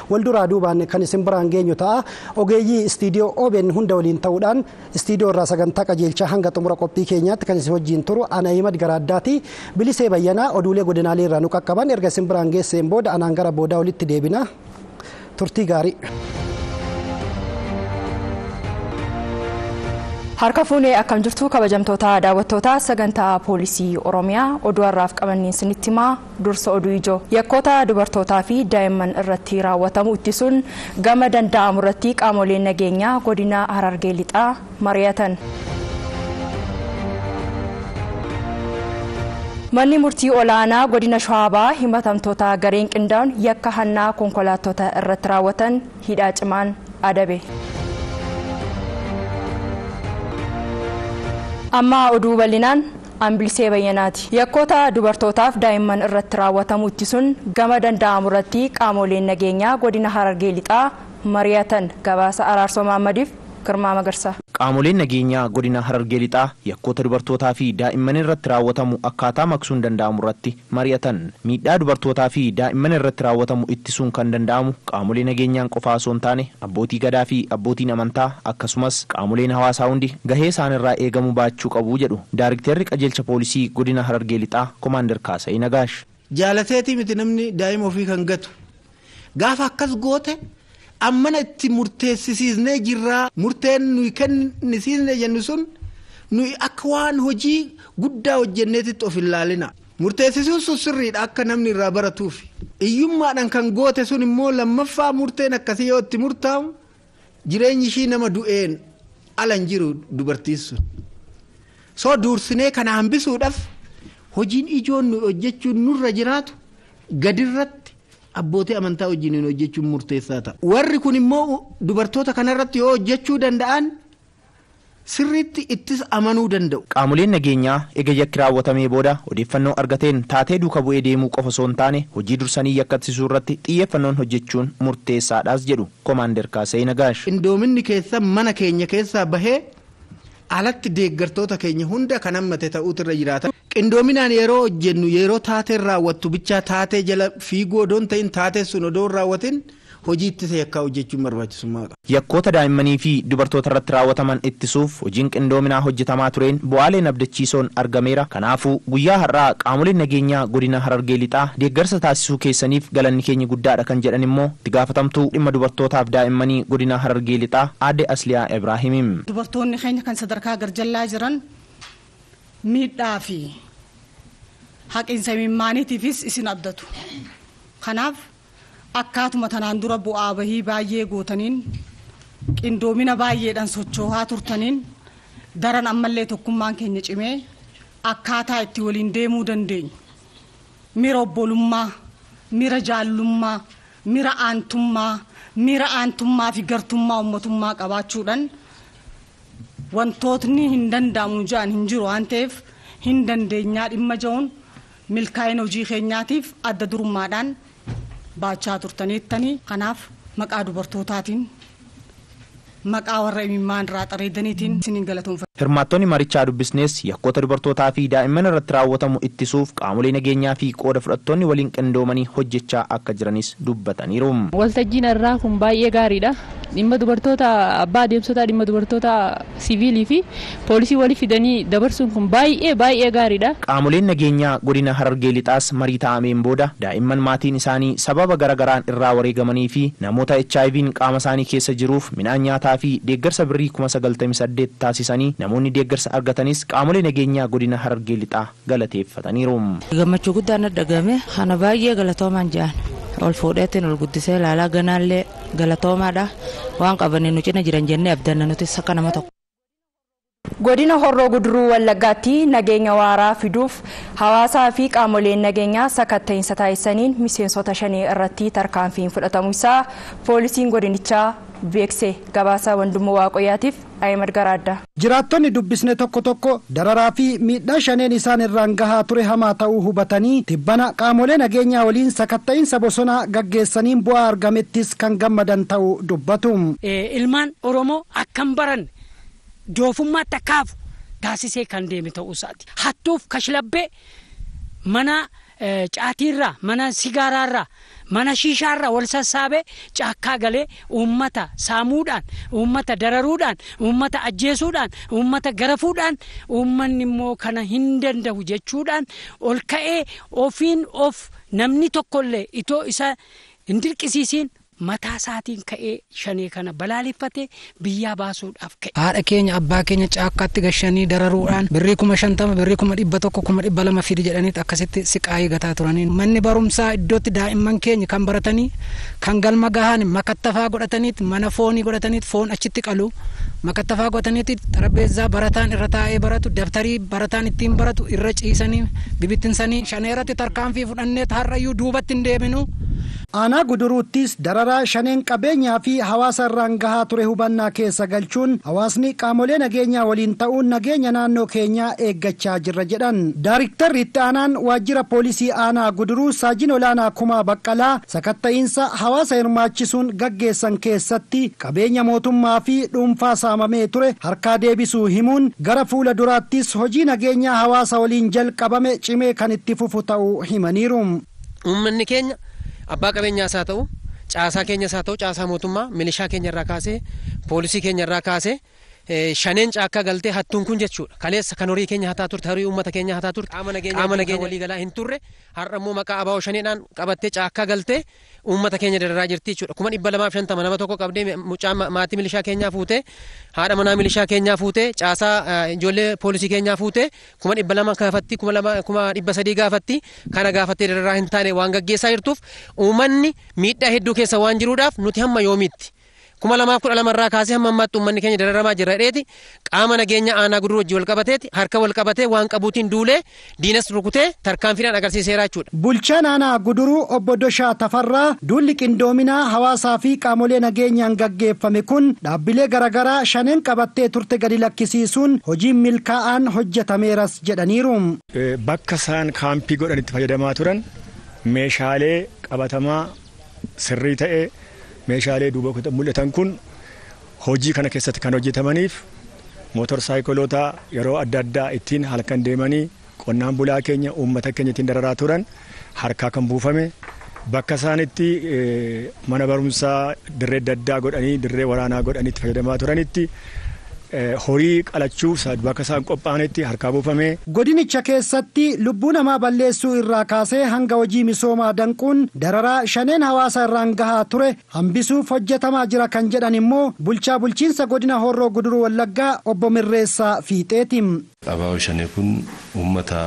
walduraa duubaan kan isin biraan geenyu ta'a. Ogeeyyii istiidiyoo OBN hunda waliin ta'uudhaan istiidiyoo irraa sagantaa qajeelchaa hanga xumura qophii keenyaatti kan isin wajjin turu ana Ahimad Garaaddaati. Bilisee Bayyanaa oduulee godinaalee irraa nu qaqqaban erga isin biraan geesseen booda anaan gara boodaa walitti deebina. Turtii gaarii. Harka fuunee akkam jirtu kabajamtoota daawwattoota sagantaa poolisii Oromiyaa oduu har'aaf qabanneen isinitti himaa dursa oduu ijoo yakkoota dubartootaa fi daa'imman irratti raawwatamu ittisuun gama danda'amu irratti qaamoleen nageenyaa godina Harargee Lixaa mari'atan. Manni murtii olaanaa godina Shawaa himatamtoota gareen qindaa'uun yakka hannaa konkolaattota irratti raawwatan hidhaa cimaan adabe. Amma oduu bal'inaan Bilisee Bayyanaati. Yakkoota dubartootaaf daa'imman irratti raawwatamu ittisuun gama danda'amu irratti qaamoleen nageenyaa godina Harargee Lixaa mari'atan. Gabaasa Araarsoo Mahammadiif Girmaa Magarsaa. Qaamoleen nageenyaa godina Harargee Lixaa yakkoota dubartootaa fi daa'imman irratti raawwatamu akkaataa maqsuun danda'amu irratti mari'atan. Miidhaa dubartootaa fi daa'imman irratti raawwatamu ittisuun kan danda'amu qaamolee nageenyaan qofaa osoo hin taane abbootii gadaa fi abbootiin amantaa akkasumas qaamoleen hawaasaa hundi gahee isaan irraa eegamu baachuu qabu jedhu Daayiriktarri qajeelcha poolisii godina Harargee Lixaa Komaander Kaasa'ii Nagaash. Jaalateetii miti namni daa'ima ofii kan gatu gaafa akkas goote ammana itti murteessisiisnee jirraa murteen nuyi kennisiisne jennu sun nuyi akka waan hojii guddaa hojjenneetitti of ilaalina. Murteessisuun sun sirriidha akka namni irraa baratuuf. Iyyummaadhaan kan goote sun immoo lammaffaa murteen akkasii yoo itti murtaa'u jireenyi ishii nama du'een ala hin jiru dubartiin sun. Soo duursinee kana hambisuudhaaf hojiin ijoon nuyi hojjechuun nurra jiraatu gadirratti abbootii amantaa wajjin hojjechuun murteessaa ta'a. Warri kun immoo dubartoota kanarratti yoo hojjechuu danda'an sirriitti ittis amanuu danda'u. Qaamoleen nageenyaa ega yakki raawwatamee booda odeeffannoo argateen taatee duuka bu'ee deemuu qofa osoo hin taane hojii dursanii yakkatsisuu irratti xiyyeeffannoon hojjechuun murteessaadhaas jedhu Komaander Kaasa'ii Nagaash. Qindoominni keessa mana keenya keessaa bahee alatti deeggartoota keenya hunda kan hammate ta'uutu irra jiraata. Qindoominaan yeroo hojjennu yeroo taateen raawwattu bichaa taatee jala fiiguu odoon ta'in taatee sun odoon raawwatin hojii ittisa yakkaa hojjechuun barbaachisummaa qaba. Yakkoota daa'immanii fi dubartoota irratti raawwataman ittisuuf hojiin qindoominaa hojjetamaa tureen bu'aaleen abdachiisoon argameera. Kanaafuu guyyaa har'aa qaamoleen nageenyaa godina Harargee Lixaa deeggarsa taasisuu keessaniif galanni keenya guddaadha kan jedhan immoo itti gaafatamtuu dhimma dubartootaaf daa'immanii godina Harargee Lixaa Aadde Asliyaa Ibraahimiim. Dubartoonni keenya kan sadarkaa garjallaa jiran miidhaa fi haqiinsa mimmaaniitiifis isin abdatu. Kanaaf akkaatuma tanaan dura bu'aa bahii baay'ee gootaniin qindoomina baay'eedhaan socho'aa turtaniin daran ammallee tokkummaan keenya cimee akkaataa itti waliin deemuu dandeenyu mira obbolummaa, mira jaallummaa, mira aantummaa fi gartummaa uummatummaa qabaachuudhaan wantootni hin danda'amu jedhan hin jiru waan ta'eef hin dandeenyaa dhimma ja'uun milkaa'ina hojii keenyaatiif adda durummaadhaan baachaa turtaniittanii. Kanaaf maqaa dubartootaatiin maqaa warra imimmaan irraa xareedaniitiin isiniin galatoomfadha. Hirmaattonni marichaa dubbisnees yakkoota dubartootaa fi daa'imman irratti raawwatamu ittisuuf qaamolee nageenyaa fi qooda fudhattoonni waliin qindoomanii hojjechaa akka jiranis dubbataniiru. Waltajjiin irraa kun baay'ee gaariidha. Dhimma dubartoota abbaa adeemsotaa dhimma dubartoota siviilii fi poolisii walii fidanii dabarsuun kun baay'ee gaariidha. Qaamoleen nageenyaa godina Harargee Lixaas marii taa'ameen booda daa'imman maatiin isaanii sababa garagaraan irraa wareegamanii fi namoota HIV'n qaama isaanii keessa jiruuf midhaan nyaataa fi deeggarsa birrii 98 taasisanii namoonni deeggarsa argatanis qaamolee nageenyaa godina Harargee Lixaa galateeffataniiru. Gammachuu guddaan dhagahame kana baay'ee galatoomaan jaan ol fuudheetiin ol guddisee ilaalaa ganaallee galatoomaadha waan qabanii nu cina jiran jennee abdanna nuti akka nama tokko. Godina Horroo Guduruu Wallaggaatti nageenya waaraa fiduuf hawaasaa fi qaamoleen nageenyaa sakatta'insa taasisaniin miseensota shanii irratti tarkaanfiin fudhatamu isaa poolisiin godinichaa beekse. Gabaasa Wandimmoo Waaqoyyaatiif Ahimad Garaaddaa. Jiraattonni dubbisne tokko dararaa fi miidhaa shaneen isaan irraan gahaa ture hamaa ta'uu hubatanii tibbana qaamolee nageenyaa waliin sakatta'insa bosonaa gaggeessaniin bu'aa argamettis kan gammadan ta'uu dubbatu. Ilmaan Oromoo akkam baran doofummaatti akkaafu taasisee kan deeme ta'uu isaati. Hattuuf kashlabbee mana caatiirraa, mana sigaaraarraa, mana shiishaarra wal sassaabee caakkaa galee uummata saamuudhaan, uummata dararuudhaan, uummata ajjeesuudhaan, uummata garafuudhaan, uummanni immoo kana hin danda'u jechuudhaan ol ka'ee ofiin of namni tokkollee itoo isa hin dirqisiisiin mataa isaatiin ka'ee shanee kana balaaleffate biyyaa baasuudhaaf ka'e. Haadha keenya abbaa keenya caakkaatti gashanii dararuudhaan birrii 50,000 birrii 100,100 200 fidi jedhaniit akkasitti siqaayii gataa turanii manni barumsaa iddootti daa'imman keenya kan baratanii kan galma gahaan makattafaa godhataniit mana foonii godhataniit foon achitti qalu makattafaa godhataniit xarabeezaa barataan irra taa'ee baratu dabtarii barataan ittiin baratu irra ciisanii bibittinsanii shaneeratti tarkaanfii fudhanneet har'ayyuu duubatti hin deeminu. Aanaa Guduruuttis dararaa shaneen qabeenyaa fi hawaasa irraan gahaa ture hubannaa keessa galchuun hawaasni qaamolee nageenyaa waliin ta'uun nageenya naannoo keenyaa eeggachaa jirra jedhan. Daayiriktarri itti aanaan waajjira poolisii aanaa Guduruu Saajin Olaanaa Kumaa Baqqalaa sakatta'iinsa hawaasa hirmaachisuun gaggeessan keessatti qabeenya mootummaa fi dhuunfaa saamamee ture harkaa deebisuu himuun gara fuula duraattis hojii nageenyaa hawaasa waliin jalqabame cimee kan itti fufu ta'uu himaniiru. Uummanni keenya abbaa qabeenyaas haa ta'u caasaa keenyas haa ta'u caasaa mootummaa milishaa keenya irraa kaasee poolisii keenya irraa kaasee shaneen caakkaa galtee hattuun kun jechuudha kaleessa kan horii keenya hataa turte horii uummata keenya hataa turte qaama nageenya walii galaa hin turre har'a immoo maqaa abaa'oo shaneedhaan qabattee caakkaa galtee uummata keenya dararaa jirti jechuudha 250 nama tokko qabdee mucaa maatii milishaa keenyaa fuutee haadha manaa milishaa keenyaa fuutee caasaa ijoollee poolisii keenyaa fuutee 200 gaafatti 300 gaafatti kana gaafattee dararaa hin taane waan gaggeessaa jirtuuf uummanni miidhaa hedduu keessa waan jiruudhaaf nuti hamma yoomiitti 2012 irraa kaasee hamma ammaatti uummanni keenya dararamaa jira dheeti qaama nageenya aanaa Guduruu wajjin wal qabateeti harka wal qabatee waan qabuutiin duulee diinas rukutee tarkaanfiidhaan agarsiiseera jechuudha. Bulchaan aanaa Guduruu obbo Doshaa Tafarraa duulli qindoominaa hawaasaa fi qaamolee nageenyaan gaggeeffame kun dhaabbilee garaagaraa shaneen qabattee turte gadi lakkisiisuun hojiin milkaa'aan hojjetameeras jedhaniiru. Bakka isaan kaampii godhanitti fayyadamaa turan meeshaalee qabatamaa sirrii ta'e meeshaalee duuba mul'atan kun hojii kana keessatti kan hojjetamaniif mootor saayikoloota yeroo adda addaa ittiin halkan deemanii qonnaan bulaa keenya uummata keenya ittiin dararaa turan harkaa kan buufame bakka isaanitti mana barumsaa dirree adda addaa godhanii dirree waraanaa godhanii itti fayyadamaa turanitti horii qalachuuf bakka isaan qophaa'anitti harkaa buufame. Godinicha keessatti lubbuu namaa balleessuu irraa kaasee hanga hojii misoomaa danquun dararaa shaneen hawaasa irraan gahaa ture hambisuuf hojjetamaa jira kan jedhan immoo bulchaa bulchiinsa godina Horroo Guduruu Wallaggaa obbo Mirreessaa Fiixeeti. Abaa'oo shanee kun uummata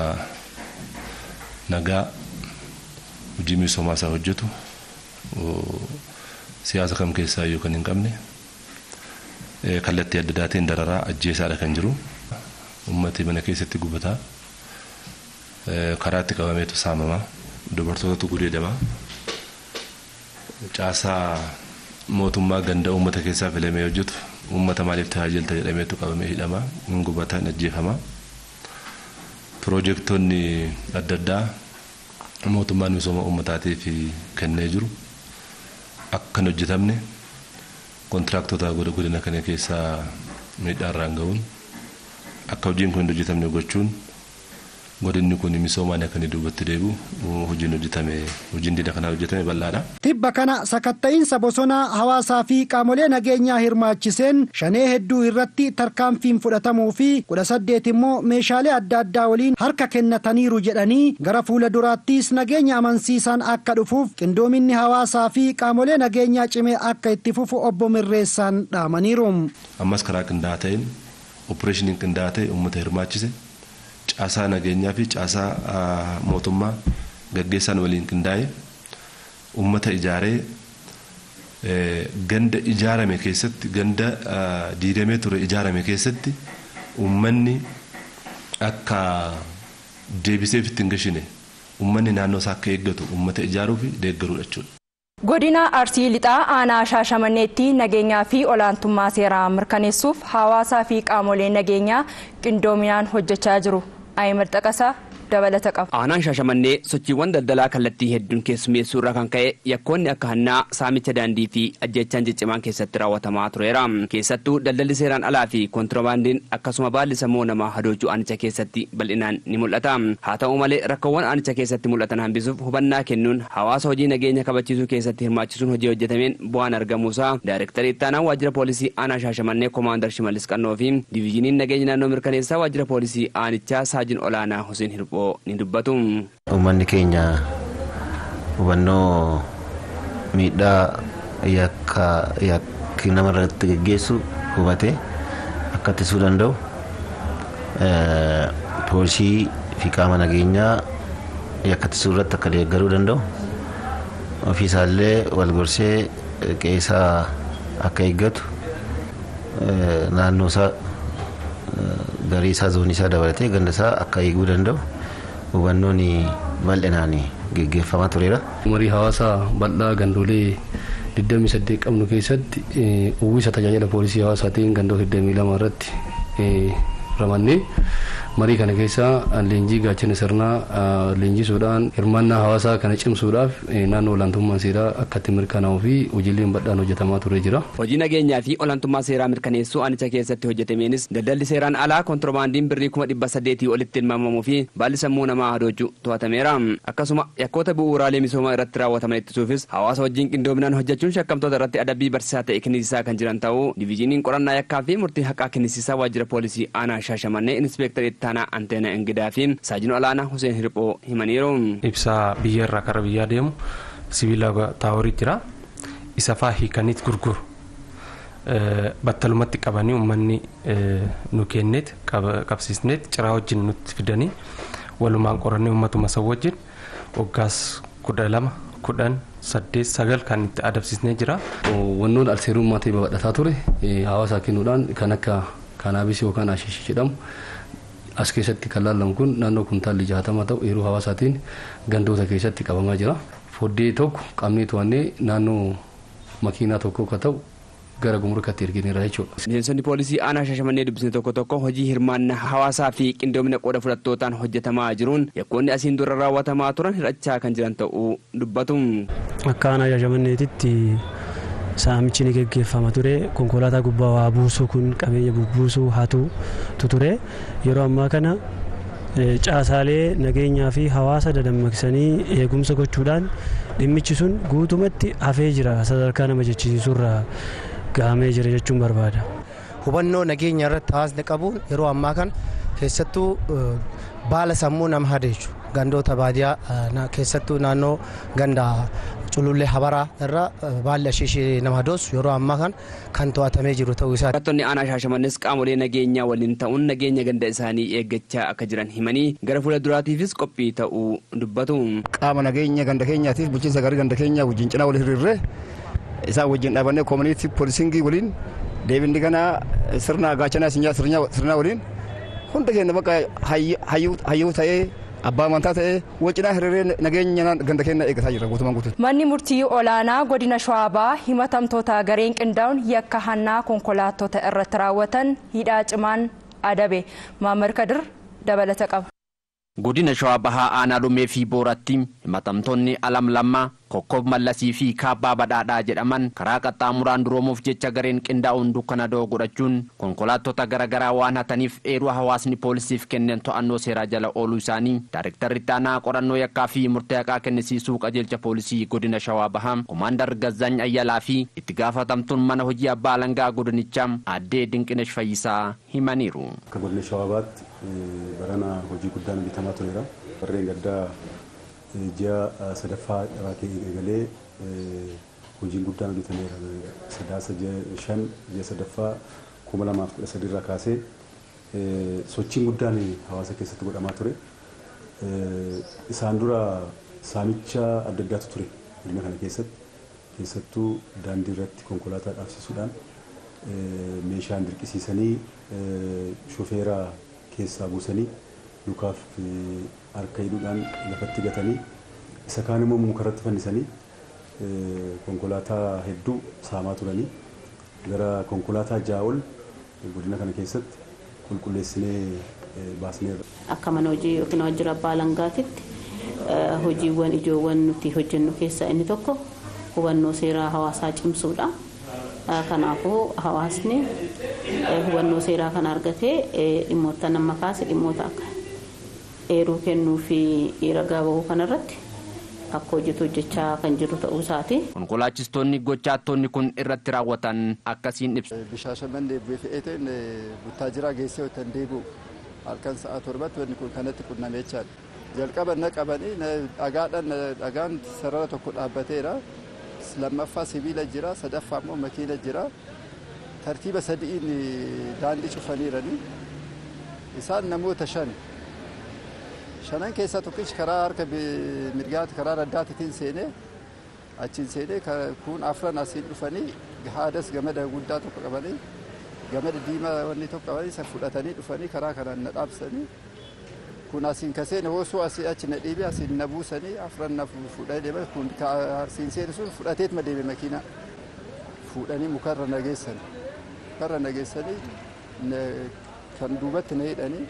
nagaa hojii misoomaa isaa hojjetu siyaasa kam keessaa iyyuu kan hin qabne. Kallattii adda addaatiin dararaa ajjeesaadha kan jiru ummati mana keessatti gubataa karaatti qabameetu saamamaa dubartootatu gudeedamaa caasaa mootummaa ganda ummata keessaa filamee hojjetu ummata maaliif tajaajilta jedhameetu qabamee hidhamaa hin gubataa hin ajjeefamaa piroojektonni adda addaa mootummaan misooma ummataatiif kennee jiru akka hin hojjetamne kontiraaktota godina kana keessaa miidhaan irraan ga'uun akka hojiin kun hin hojjetamne gochuun godinni kun misoomaan akka inni duubatti deebi'u hojiin diina kanaa hojjetame bal'aadha. Tibba kana sakatta'iinsa bosonaa hawaasaa fi qaamolee nageenyaa hirmaachiseen shanee hedduu irratti tarkaanfiin fudhatamuu fi 18 immoo meeshaalee adda addaa waliin harka kennataniiru jedhanii gara fuula duraattis nageenya amansiisaan akka dhufuuf qindoominni hawaasaa fi qaamolee nageenyaa cimee akka itti fufu obbo Mirreessaan dhaamaniiru. Ammas karaa qindaa'aa ta'een opereeshiniin qindaa'aa ta'e uummata hirmaachise. Caasaa nageenyaa fi caasaa mootummaa gaggeessaan waliin qindaa'e uummata ijaaree ganda ijaarame keessatti ganda diigamee ture ijaarame keessatti uummanni akka deebisee ittiin gashine uummanni naannoo isaa akka eeggatu uummata ijaaruu fi deeggaruudha jechuudha. Godina Arsii Lixaa aanaa Shaashamanneetti nageenyaa fi olaantummaa seeraa mirkaneessuuf hawaasaa fi qaamolee nageenyaa qindoominaan hojjechaa jiru. Ayimar Xaqasaa dabalata qaba. Aanaan Shaashamannee sochiiwwan daldalaa kallattii hedduun keessummeessuu irraa kan ka'e yakkoonni akka hannaa saamicha daandii fi ajjechaan ciccimaan keessatti raawwatamaa tureera. Keessattuu daldalli seeraan alaa fi kontiroobaandiin akkasuma baalli sammuu namaa hadochuu aanicha keessatti bal'inaan ni mul'ata. Haa ta'u malee rakkoowwan aanicha keessatti mul'atan hambisuuf hubannaa kennuun hawaasa hojii nageenya kabachiisuu keessatti hirmaachisuun hojii hojjetameen bu'aan argamuusaa Daayirektarii ittaanaa waajjira poolisii aanaa Shaashamannee Koomaandar Shimallis Qannoo fi diviiziniin nageenya naannoo mirkaneessaa waajjira poolisii aanichaa Saajin Olaanaa Hussein Hirphoo ni dubbatu. Uummanni keenya hubannoo miidhaa yakki namarratti geggeessu hubatee akka ittisuu danda'u poolisii fi qaama nageenyaa yakka ittisuu irratti akka deeggaruu danda'u ofiisaallee wal gorsee qeesaa akka eeggatu naannoo isaa garii isaa zoonii isaa dabalatee ganda isaa akka eeguu danda'u hubannoon bal'inaan geggeeffamaa tureera. Marii hawaasaa bal'aa gandoolee 28 qabnu keessatti uwwisa tajaajila poolisii hawaasaatiin gandoota 22 irratti ramannee marii kana keessa leenjii gaachana sirnaa leenjisuudhaan hirmaannaa hawaasaa kana cimsuudhaaf naannoo olaantummaa seeraa akka itti mirkanaa'uu fi hojiileen bal'aan hojjetamaa turee jira. Hojii nageenyaa fi olaantummaa seeraa mirkaneessuu aanicha keessatti hojjetameenis daldalli seeraan alaa kontiroobaandiin birrii 800 olitti tilmaamamuu fi baalli sammuu namaa hadochuu to'atameera. Akkasuma yakkoota bu'uuraalee misoomaa irratti raawwataman ittisuufis hawaasa wajjin qindoominaan hojjechuun shakkamtoota irratti adabbii barsiisaa ta'e kennisiisaa kan jiran ta'uu diviiziniin qorannaa yakkaa fi murtii haqaa kennisiisaa waajjira poolisii aanaa Shaashamannee Inspektarii Ittaanaa Anteena Ingidaa fi Saajin Olaanaa Hussein Hirphoo himaniiru. Ibsaa biyya irraa kara biyyaa deemu sibiila taaworii jira. Isa faa hiikaniit gurguru. Battalumatti qabanii uummanni nu kenneet qabsiisneet ciraa wajjin nutti fidanii walumaan qorannee uummatuma isa wajjin waggaas 12 10 8 9 kan itti adabsiisnee jira. Wannoon alseerummaa ta'e babal'ataa ture hawaasaa kennuudhaan kan akka kaanaabisii yookaan ashiishii jedhamu as keessatti kan laallamu kun naannoo kuntaalli 60 ta'u yeroo hawaasaatiin gandoota keessatti qabamaa jira. Foddee tokko qabnee to'annee naannoo makiinaa tokko akka ta'u gara gumrukatti ergineera jechuudha. Miseensonni poolisii aanaa Shaashamannee dubbisne tokko hojii hirmaannaa hawaasaa fi qindoomina qooda fudhattootaan hojjetamaa jiruun yakkoonni asiin dura raawwatamaa turan hir'achaa kan jiran ta'uu dubbatu. Akka aanaa Shaashamanneetitti saamichi ni geggeeffama ture. Konkolaataa gubbaa waa buusuu kun qabeenya bubbuusuu hatu ture. Yeroo ammaa kana caasaalee nageenyaa fi hawaasa dadammaqsanii eegumsa gochuudhaan dhimmichi sun guutumatti hafee jira. Sadarkaa nama jechisiisurraa gahamee jira jechuun barbaada. Hubannoo nageenya irratti hawaasni qabu yeroo ammaa kana keessattuu baala sammuu nama hadeechu gandoota baadiyyaa keessattuu naannoo ganda culullee habaraa irra baalli ashiishii nama hadoosu yeroo ammaa kan to'atamee jiru ta'uu isaa. Barattoonni aanaa Shaashamannees qaamolee nageenyaa waliin ta'uun nageenya ganda isaanii eeggachaa akka jiran himanii gara fuulduraatiifis qophii ta'uu dubbatu. Qaama nageenya ganda keenyaatiif bulchiinsa gaarii ganda keenyaa wajjin cinaa wal hiriirree isaan wajjin dhaabannee koomunitii poolisiingii waliin deebinni kana sirna gaachanaa sirnaa waliin hunda keenya bakka hayyuu ta'ee abbaa amantaa ta'ee wacinaa hiriiree nageenya ganda keenya eeggataa jira guutumaan guutuutti. Manni murtii olaanaa godina Shawaa himatamtoota gareen qindaa'uun yakka hannaa konkolaattota irratti raawwatan hidhaa cimaan adabe. Maamar Kadir dabalata qaba. Godina Shawaa Bahaa aanaa Lumee fi Booratti himatamtoonni Alam Lammaa, Kokkob Mallasii fi Kaabbaa Badhaadhaa jedhaman karaa qaxxaamuraan duroomuuf jecha gareen qindaa'uun dukkana da'oo godhachuun konkolaattota garaagaraa waan hataniif eeruu hawaasni poolisiif kennan to'annoo seeraa jala ooluu isaanii Daayirektarri Ittaanaa qorannoo yakkaa fi murtee haqaa kennisiisuu qajeelcha poolisii godina Shawaa Bahaa Koomaandar Gazzany Ayyalaa fi itti gaafatamtuun mana hojii abbaa alangaa godinichaa Aaddee Dinqinesh Fayyisaa himaniiru. Godina Shawaa Bahaatti barana hojii guddaan hojjetamaa tureera. Warreen gaddaa ji'a sadaffaa eegalee hojiin guddaan hojjetameera. Sadaasa ji'a sadaffaa 2013 irraa kaasee sochiin guddaan hawaasa keessatti godhamaa ture. Isaan dura saamicha adda addaatu ture godina kana keessattuu daandii irratti konkolaataa dhaabsisuudhaan meeshaan dirqisiisanii shofeera keessaa buusanii lukaaf harka hidhuudhaan lafatti gatanii isa kaan immoo mukarratti fannisanii konkolaataa hedduu saamaa turanii gara konkolaataa 6 ol godina kana keessatti qulqulleessinee baasneerra. Akka mana hojii yookiin waajjira abbaa alangaatitti hojiiwwan ijoowwan nuti hojjennu keessaa inni tokko hubannoo seeraa hawaasaa cimsuudha. Kanaafuu hawaasni hubannoo seeraa kan argatee dhimmoota nama kaase dhimmoota akka eeruu kennuu fi ragaa bahuu kanarratti akka hojjechaa kan jiru ta'uu isaati. Konkolaachistoonni gochaatonni kun irratti raawwatan akkasiin ibsu. Bishaashamannee fe'eeteen Buttaajiraa geessee watan deebi'u halkan sa'a 7 wanni kun kanatti qunnamee jira. Jalqaba na qabanii dhagaan sarara tokko dhaabbateera. Lammaffaa sibiila jira, sadaffaa immoo makiina jira. Tartiiba sadiin daandii cufaniirani. Isaan namoota 5. Shanan keessaa tokkichi karaa harka mirgaatti karaa raddaatiin seenee achiin seenee kun afran asiin dhufanii haadas gamada guddaa tokko qabanii gamada diimaa wanni tokko qabanii isa fudhatanii dhufanii karaa kanaan na dhaabsanii kun asiin kaseen hoosoo asii achi na dhiibee asiin na buusanii afran na fuudhee deeman kun asiin seenu sun fudhateet ma deeme makiina fuudhanii mukarra nageessanii kan duubatti na hidhanii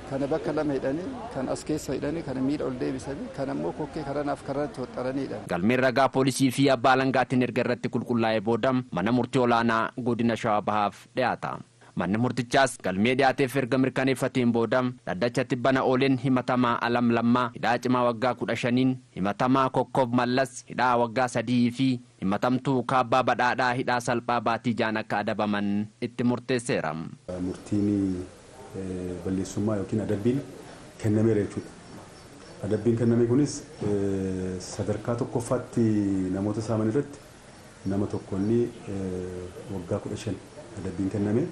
kana bakka lama hidhanii kan as keessa hidhanii kana miila ol deebisanii kan ammoo kokkee karanaaf karratti waxxaranidha. Galmeen ragaa poolisii fi abbaa alangaatiin erga irratti qulqullaa'ee booda mana murtii olaanaa godina Shawaa Bahaaf dhiyaata. Manni murtichaas galmee dhiyaateef erga mirkaneeffateen booda dhaddachatti bana ooleen himatamaa Alam Lammaa hidhaa cimaa waggaa 15, himatamaa Kokkob Mallas hidhaa waggaa 3 fi himatamtuu Kaabbaa Badhaadhaa hidhaa salphaa baatii 6 akka adabaman itti murteesseera. Murtiin balleessummaa yookiin adabbiin kennameera jechuudha. Adabbiin kenname kunis sadarkaa tokkoffaatti namoota saaman irratti nama tokkonni waggaa 15 adabbiin kenname.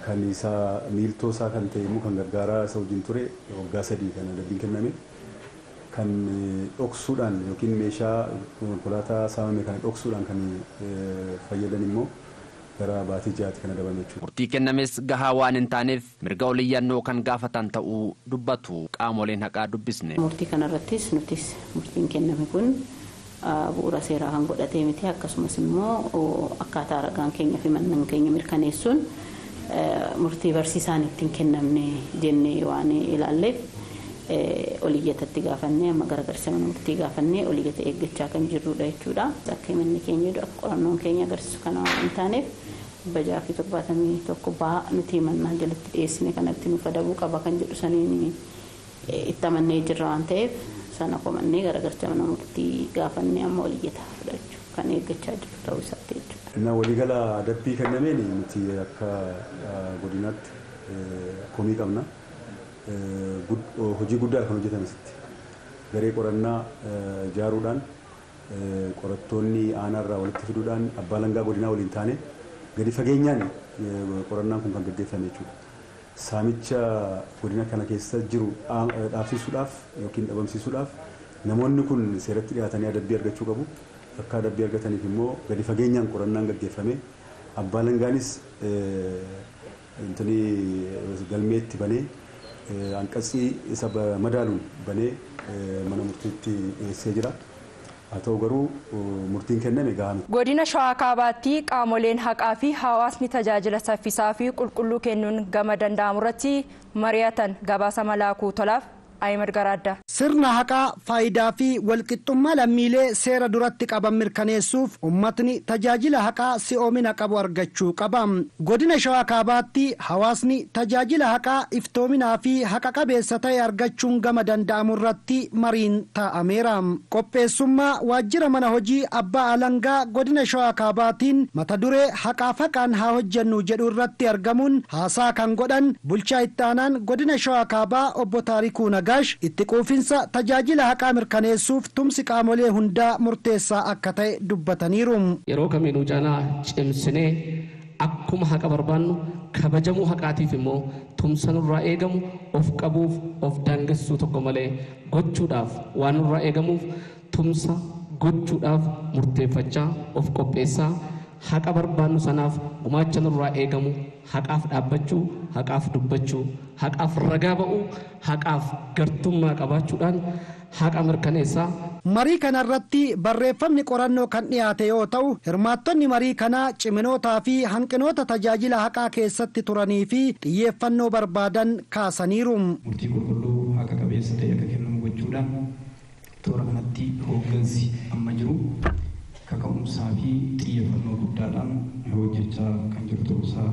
Kan isaa miiltoo isaa kan ta'e immoo kan gargaaraa isa wajjin ture waggaa 3 kan adabbiin kenname. Kan dhoksuudhaan yookiin meeshaa konkolaataa saamame kana dhoksuudhaan kan fayyadan immoo gara baatii 6 kan adabame jechuudha. Murtii kennames gahaa waan hin taaneef mirga oliyyannoo kan gaafatan ta'uu dubbatu qaamoleen haqaa dubbisne. Murtii kanarrattis nutis murtiin kenname kun bu'uura seeraa kan godhatee miti akkasumas immoo akkaataa ragaan keenya fi manneen keenya mirkaneessuun murtii barsiisaan ittiin kennamne jennee waan ilaalleef oliyyatatti gaafannee amma gargaarsa mana murtii gaafannee oliyyata eeggachaa kan jirrudha jechuudha. Akka manni keenya jedhu akka qorannoon keenya agarsiisu kana waan hin taaneef 671 baa nuti mannaa jalatti dhiyeessine kanatti nuuf adabuu qaba kan jedhu saniin itti amannee jirra waan ta'eef sana komannee gargaarsa mana murtii gaafannee amma oliyyata fudhachuu kan eeggachaa jiru ta'uu isaati jechuudha. Innaa waliigala adabbii kennameen nuti akka godinaatti komii qabna. Hojii guddaa kan hojjetame asitti garee qorannaa ijaaruudhaan qorattoonni aanaarraa walitti fiduudhaan abbaa alangaa godinaa waliin taane gadi fageenyaan qorannaan kun kan gaggeeffame jechuudha. Saamicha godina kana keessa jiru dhaabsisuudhaaf yookiin dhabamsiisuudhaaf namoonni kun seeratti dhiyaatanii adabbii argachuu qabu. Akka adabbii argataniif immoo gadi fageenyaan qorannaan gaggeeffame abbaa alangaanis galmeetti banee anqasii isa madaaluun banee mana murtiitti dhiyeessee jira. Haa ta'u garuu murtiin kenname gahaa miti. Godina Shawaa Kaabaatti qaamoleen haqaa fi hawaasni tajaajila saffisaa fi qulqulluu kennuun gama danda'amu irratti mari'atan gabaasa Malaakuu Tolaaf Ahimad Garaaddaa. Sirna haqaa faayidaa fi walqixxummaa lammiilee seera duratti qaban mirkaneessuuf ummatni tajaajila haqaa si'oomina qabu argachuu qaba. Godina Shawaa Kaabaatti hawaasni tajaajila haqaa iftoominaa fi haqa qabeessa ta'e argachuun gama danda'amu irratti mariin taa'ameera. Qopheessummaa waajjira mana hojii abbaa alangaa godina Shawaa Kaabaatiin mata duree haqaaf haqaan haa hojjennu jedhu irratti argamuun haasaa kan godhan bulchaa itti aanaan godina Shawaa Kaabaa obbo Taarikuu Nagaa itti quufinsa tajaajila haqaa mirkaneessuuf tumsi qaamolee hundaa murteessaa akka ta'e dubbataniiru. Yeroo kamiinuu caalaa cimsinee akkuma haqa barbaannu kabajamuu haqaatiif immoo tumsa nurraa eegamu of qabuuf of daangessuu tokko malee gochuudhaaf waan nurraa eegamuuf tumsa gochuudhaaf murteeffachaa of qopheessaa haqa barbaannu sanaaf gumaacha nurraa eegamu haqaaf dhaabbachuu haqaaf dubbachuu haqaaf ragaa ba'uu haqaaf gartummaa qabaachuudhaan haqa mirkaneessaa Marii kanarratti barreeffamni qorannoo kan dhiyaate yoo ta'u hirmaattonni marii kanaa ciminootaa fi hanqinoota tajaajila haqaa keessatti turanii fi xiyyeeffannoo barbaadan kaasaniiru. Murtii qulqulluu haqa qabeessa ta'e akka kennamu gochuudhaan toora kanatti hooggansi amma jiru kaka'umsaa fi xiyyeeffannoo guddaadhaan hojjechaa kan jiru ta'uusaa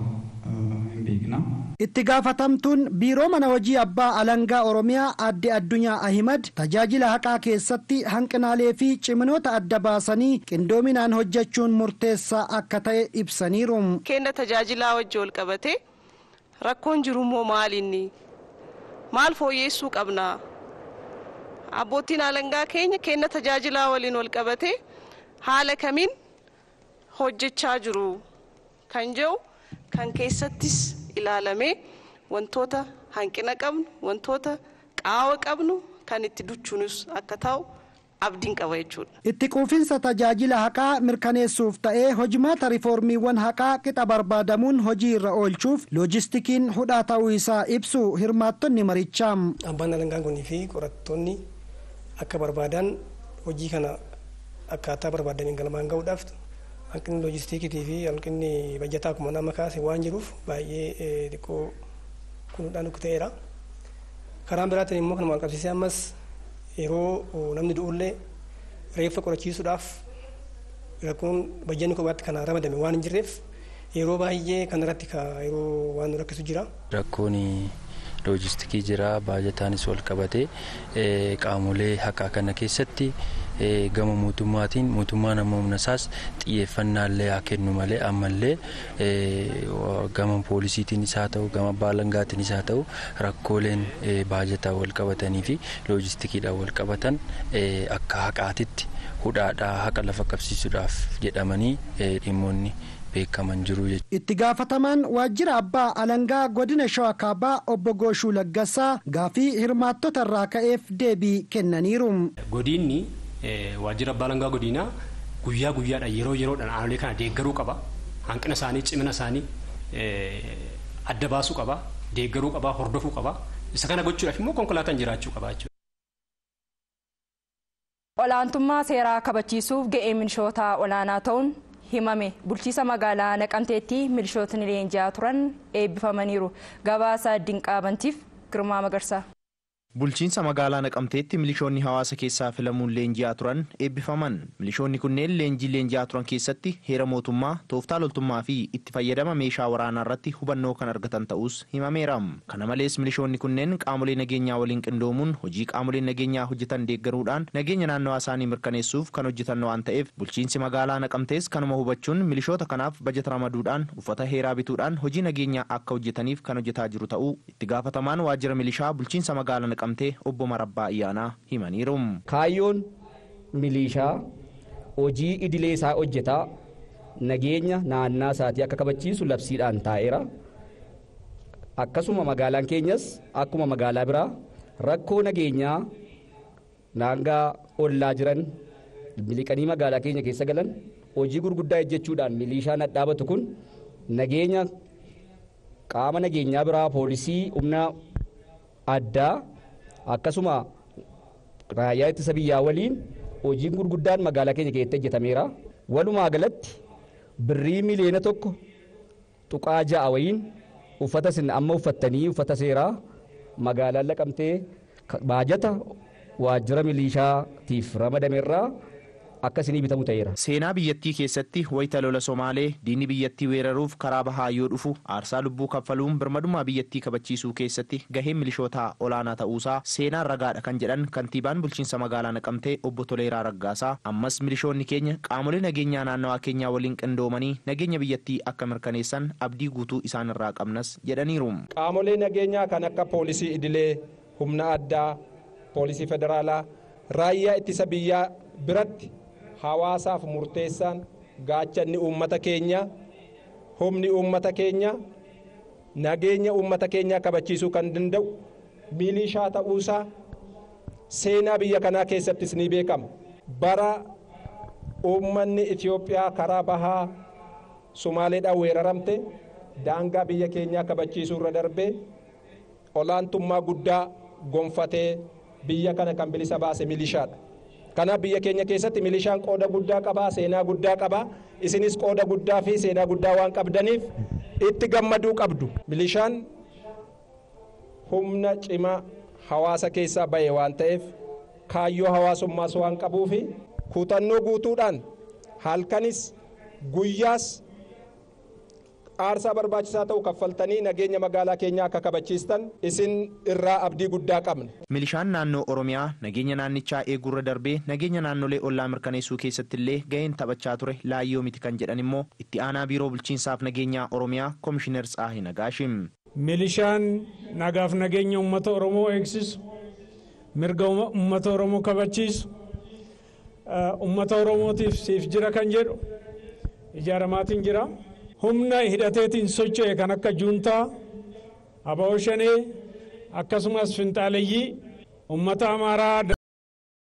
hin beekna. Itti gaafatamtuun biiroo mana hojii abbaa alangaa Oromiyaa Aadde Addunyaa Ahimad tajaajila haqaa keessatti hanqinaalee fi ciminoota adda baasanii qindoominaan hojjechuun murteessaa akka ta'e ibsaniiru. Kenna tajaajilaa wajji wal qabate rakkoon jirummoo maalinni maal fooyyessuu qabna? Abbootiin alangaa keenya kenna tajaajilaa waliin wal qabate haala kamiin hojjechaa jiru kan jedhu kan keessattis ilaalamee wantoota hanqina qabnu wantoota qaawwa qabnu kan itti duchuunus akka ta'u abdiin qaba jechuudha. Itti quufinsa tajaajila haqaa mirkaneessuuf ta'ee hojimaata riiformiiwwan haqaa qixa barbaadamuun hojii irra oolchuuf loojistikiin hudhaa ta'uu isaa ibsu hirmaattonni marichaa. Abbaan alangaa kunii fi qorattoonni akka barbaadan hojii kana akkaataa barbaadaniin galmaan ga'uudhaaf hanqinni loojistikiitii fi hanqinni bajjataa akkuma nama kaase waan jiruuf baay'ee xiqqoo kunuudhaan akka ta'eera. Karaan biraatiin immoo kan walqabsiisee ammas yeroo namni du'ullee reeffa qorachiisuudhaaf rakkoon bajjanni kophaatti kana ramadame waan hin jirreef yeroo baay'ee kan irratti yeroo waan nu rakkisu jira. Rakkoon loojistikii jira baajataanis wal qabate qaamolee haqaa kana keessatti gama mootummaatiin mootummaan amma humna isaas xiyyeeffannaallee haa kennu malee ammallee gama poolisiitiinis haa ta'u gama abbaa alangaatiin haa ta'u rakkooleen baajataa wal qabatanii fi loojistikiidhaan wal qabatan akka haqaatitti hudhaadhaa haqa lafa qabsiisuudhaaf jedhamanii dhimmoonni beekaman jiru. Itti gaafatamaan waajjira abbaa alangaa godina Shawaa Kaabaa obbo Gooshuu Laggasaa gaafii hirmaattota irraa ka'eef deebii kennaniiru. Godinni waajjira abbaa alangaa godinaa guyyaa guyyaadhaan yeroo yeroodhaan aanolee kana deeggaruu qaba. Hanqina isaanii cimina isaanii adda baasuu qaba. Deeggaruu qaba. Hordofuu qaba. Isa kana gochuudhaaf immoo konkolaataan jiraachuu qaba jechuudha. Olaantummaa seeraa kabachiisuuf ga'ee milishoota olaanaa ta'uun himame. Bulchiisa magaalaa Naqamteetti milishootni leenji'aa turan eebbifamaniiru. Gabaasa Dinqaa Bantiif Girmaa Magarsaa. Bulchiinsa magaalaa Naqamteetti milishoonni hawaasa keessaa filamuun leenji'aa turan eebbifaman. Milishoonni kunneen leenji'aa turan keessatti heera mootummaa, tooftaa loltummaa fi itti fayyadama meeshaa waraanaa irratti hubannoo kan argatan ta'us himameera. Kana malees milishoonni kunneen qaamolee nageenyaa waliin qindoomuun hojii qaamoleen nageenyaa hojjetan deeggaruudhaan nageenya naannawaa isaanii mirkaneessuuf kan hojjetan waan ta'eef bulchiinsi magaalaa Naqamtees kanuma hubachuun milishoota kanaaf bajata ramaduudhaan uffata heeraa bituudhaan hojii nageenyaa akka hojjetaniif kan hojjetaa jiru ta'uu itti gaafatamaan waajjira milishaa bulchiinsa magaalaa Naqamtee obbo Marabbaa Ayyaanaa himaniiru. Kaayyoon milishaa hojii idilee isaa hojjetaa nageenya naannaa isaatii akka kabachiisu labsiidhaan taa'eera. Akkasuma magaalaan keenyas akkuma magaalaa biraa rakkoo nageenyaa naangaa ollaa jiran miliqanii magaalaa keenya keessa galan hojii gurguddaa hojjechuudhaan milishaan dhaabbatu kun nageenya qaama nageenyaa biraa poolisii humna addaa akkasuma raayyaa ittisa biyyaa waliin hojiin gurguddaan magaalaa keenya keessatti hojjetameera. Walumaa galatti birrii miliyoona 1.6 wayiin uffata isin amma uffattanii uffata seeraa magaalaa Naqamtee baajata waajjira milishaatiif ramadameerraa akka isinii bitamu ta'eera. Seenaa biyyattii keessatti wayita lola Somaalee diinni biyyattii weeraruuf karaa bahaa yoo dhufu aarsaa lubbuu kaffaluun birmadummaa biyyattii kabachiisuu keessatti gaheen milishootaa olaanaa ta'uusaa seenaan ragaadha kan jedhan kantiibaan bulchiinsa magaalaa Naqamtee obbo Toleeraa Raggaasaa ammas milishoonni keenya qaamolee nageenyaa naannawaa keenyaa waliin qindoomanii nageenya biyyattii akka mirkaneessan abdii guutuu isaan irraa qabnas jedhaniiru. Qaamolee nageenyaa kan akka poolisii idilee, humna addaa, poolisii federaalaa, raayyaa ittisa biyyaa biratti hawaasaaf murteessaan gaachanni uummata keenya humni uummata keenya nageenya uummata keenya kabachiisuu kan danda'u milishaa ta'uusaa seenaa biyya kanaa keessattis ni beekama. Bara uummanni Itoophiyaa karaa bahaa Somaaleedhaan weeraramte daangaa biyya keenyaa kabachiisuu irra darbee olaantummaa guddaa gonfatee biyya kana kan bilisa baase milishaadha. Kanaaf biyya keenya keessatti milishaan qooda guddaa qaba, seenaa guddaa qaba. Isinis qooda guddaa fi seenaa guddaa waan qabdaniif itti gammaduu qabdu. Milishaan humna cimaa hawaasa keessaa bahe waan ta'eef kaayyoo hawaasummaas waan qabuufi kutannoo guutuudhaan halkanis guyyaas aarsaa barbaachisaa ta'u kaffaltanii nageenya magaalaa keenyaa akka kabachiistan isin irraa abdii guddaa qabna. Milishaan naannoo Oromiyaa nageenya naannichaa eeguurra darbee nageenya naannolee ollaa mirkaneessuu keessatti illee gaheen taphachaa ture laayyoo miti kan jedhan immoo itti aanaa biiroo bulchiinsaaf nageenyaa Oromiyaa Komishinar Tsaahi Nagaashim. Milishaan nagaaf nageenya uummata Oromoo eegsisu, mirga uummata Oromoo kabachiisu, uummata Oromootiif siif jira kan jedhu ijaaramaatiin jira. Humna hidhateetiin socho'e kan akka juuntaa, aba'oo shanee akkasumas finxaaleeyyii uummata Amaaraa